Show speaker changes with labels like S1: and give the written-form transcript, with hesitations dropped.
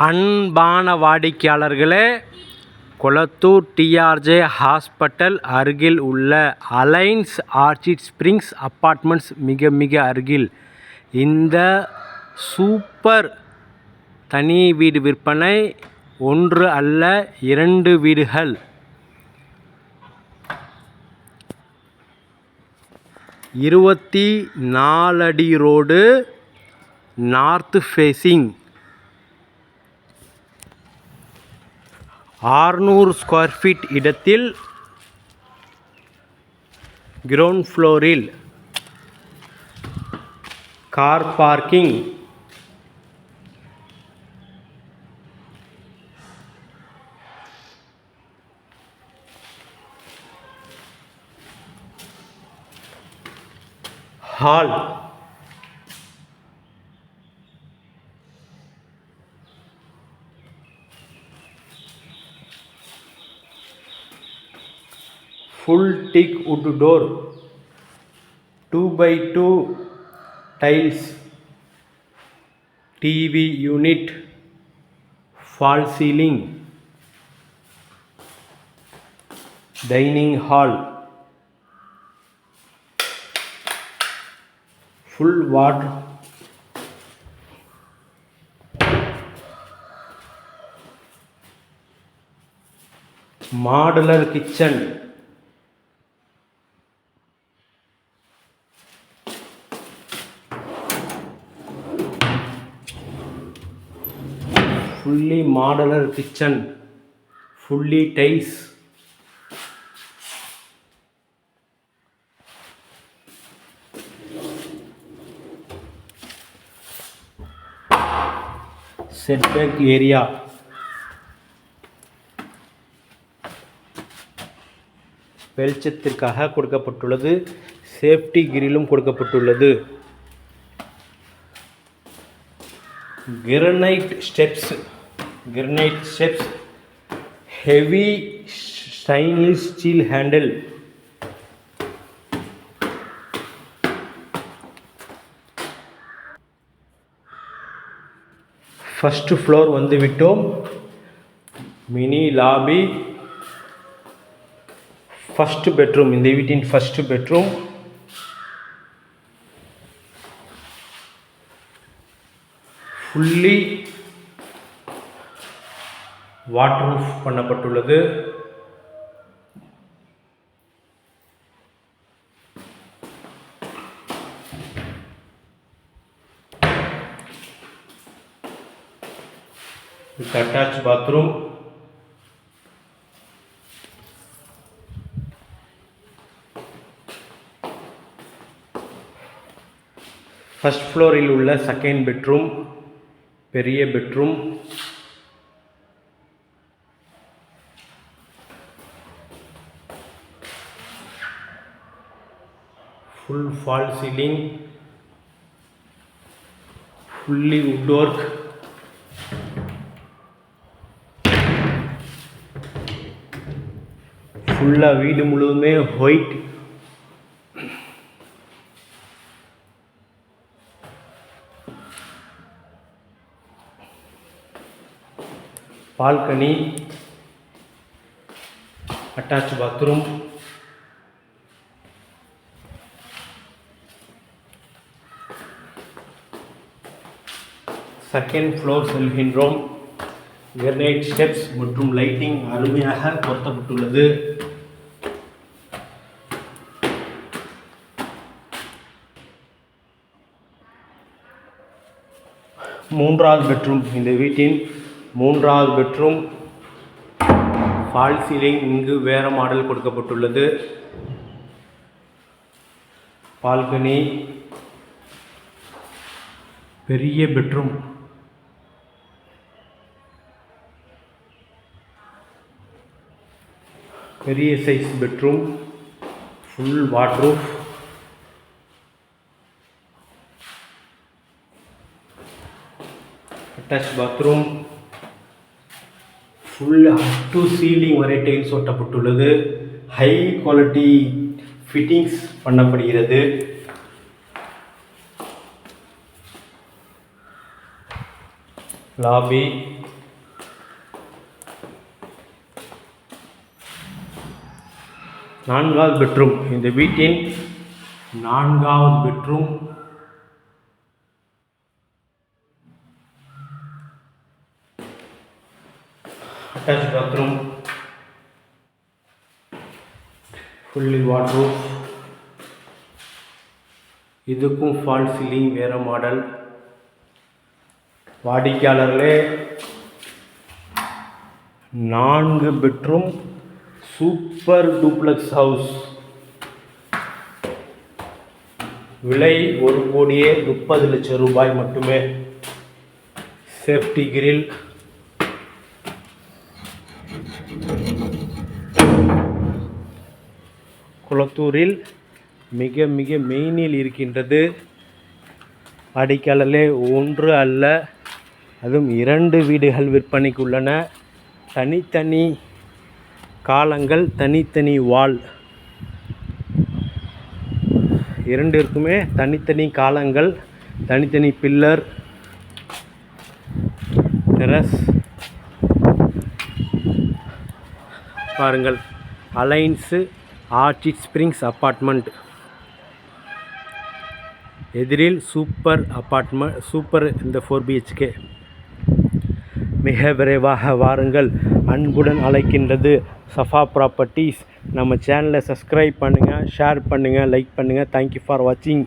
S1: அன்பான வாடிக்கையாளர்களே, Kolathur DRJ hospital அருகில் உள்ள அலைன்ஸ் ஆர்ச்சிட் ஸ்பிரிங்ஸ் அப்பார்ட்மெண்ட்ஸ் மிக மிக அருகில் இந்த சூப்பர் தனி வீடு விற்பனை. 1 அல்ல 2 வீடுகள். 24 அடி road, north facing, 600 square feet இடத்தில் கிரவுண்ட் ஃப்ளோரில் car parking, hall, full teak wood door, 2x2 tiles, TV unit, false ceiling, dining hall, full wardrobe, modular kitchen, fully modular kitchen, fully tiles, setback area, வெளிச்சத்திற்காக கொடுக்கப்பட்டுள்ளது. Safety கிரிலும் கொடுக்கப்பட்டுள்ளது. Granite steps, heavy stainless steel handle, first floor வந்துவிட்டோம். Mini lobby, first bedroom, இந்த வீட்டின் first bedroom. Fully waterproof பண்ணப்பட்டுள்ளது. Attach bathroom, first ஃப்ளோரில் உள்ள செகண்ட் பெட்ரூம், பெரிய bedroom. Full fall ceiling, fully wood work, ஃபுல்லாக வீடு முழுவதுமே white. Balcony, attach bathroom, second floor செல்கின்றோம். கிரானைட் ஸ்டெப்ஸ் மற்றும் லைட்டிங் அருமையாக பொருத்தப்பட்டுள்ளது. மூன்றாவது பெட்ரூம், இந்த வீட்டின் மூன்றாவது பெட்ரூம். ஃபால் சீலிங் இங்கு வேறு மாடல் கொடுக்கப்பட்டுள்ளது. பால்கனி, பெரிய பெட்ரூம், பெரிய size bedroom, full waterproof, attach bathroom, full up to ceiling வரை டைல்ஸ் ஒட்டப்பட்டுள்ளது. ஹை குவாலிட்டி ஃபிட்டிங்ஸ் பண்ணப்படுகிறது. லாபி, நான்காவது பெட்ரூம். இந்த வீட்டின் நான்காவது bedroom. Attach bathroom, fully wardrobe. இதுக்கும் ஃபால் சீலிங் வேறு மாடல். வாடிக்கையாளர்களே, 4 பெட்ரூம் சூப்பர் டூப்ளெக்ஸ் ஹவுஸ். விலை 1,30,00,000 ரூபாய் மட்டுமே. சேஃப்டி கிரில், குளத்தூரில் மிக மிக மெயினில் இருக்கின்றது. வாடிக்கையாளர்களே, ஒன்று அல்ல, அதுவும் 2 வீடுகள் விற்பனைக்கு உள்ளன. தனித்தனி காலங்கள், தனித்தனி வால். 2க்குமே தனித்தனி காலங்கள், தனித்தனி பில்லர், டெரஸ். பாருங்கள், அலைன்ஸு ஆர்ச்சிட் ஸ்ப்ரிங்ஸ் அப்பார்ட்மெண்ட் எதிரில் சூப்பர் அப்பார்ட்மெண்ட், சூப்பர் இந்த 4 BHK. மிக விரைவாக வாருங்கள், அன்புடன் அழைக்கின்றது சஃபா ப்ராப்பர்ட்டிஸ். நம்ம சேனலை சப்ஸ்கிரைப் பண்ணுங்கள், ஷேர் பண்ணுங்கள், லைக் பண்ணுங்கள். தேங்க்யூ ஃபார் வாட்சிங்.